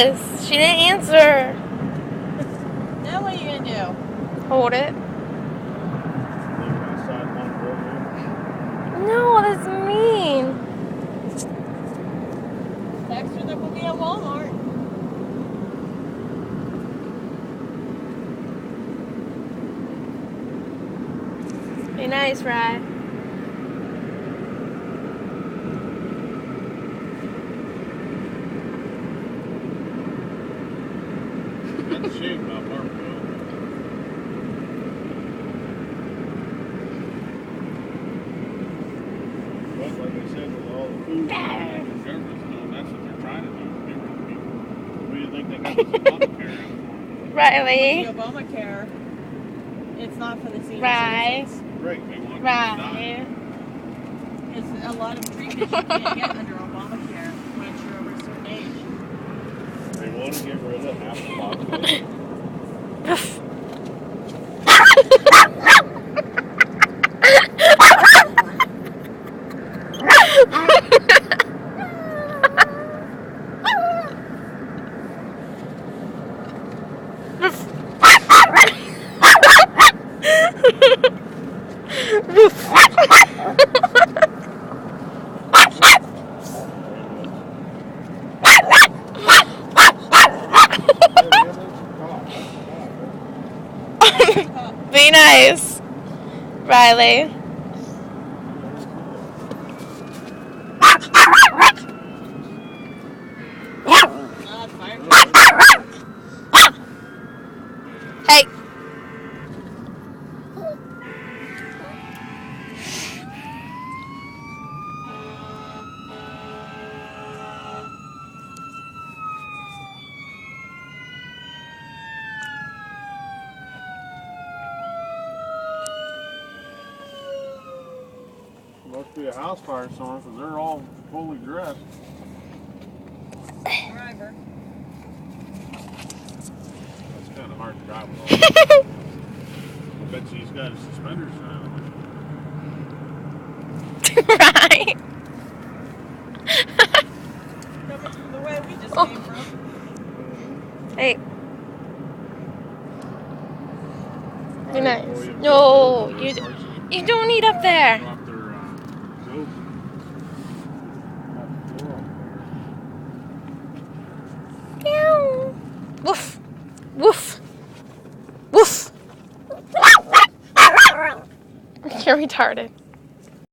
Yes, she didn't answer. Now what are you gonna do? Hold it. No, that's mean. Text her that we'll be at Walmart. Be nice, Rye. That's a shame about Marco. But like I said, with all the food and service, that's what they're trying to do. Get rid of people. What do you think they got this Obamacare in for? Riley. The Obamacare, it's not for the senior Right. citizens. Right, they want to Right. It's a lot of treatments you can't get under Obamacare once you're over a certain age. They want to get rid of half the population. Be nice, Riley. Hey. Must be a house fire somewhere because they're all fully dressed. Driver. That's kind of hard to drive with all I bet you he's got his suspenders on. Right. Coming from the way we just came from. Hey. Be nice. No, you don't need up there. Drop their bills. Meow. Woof. Woof. Woof. You're retarded.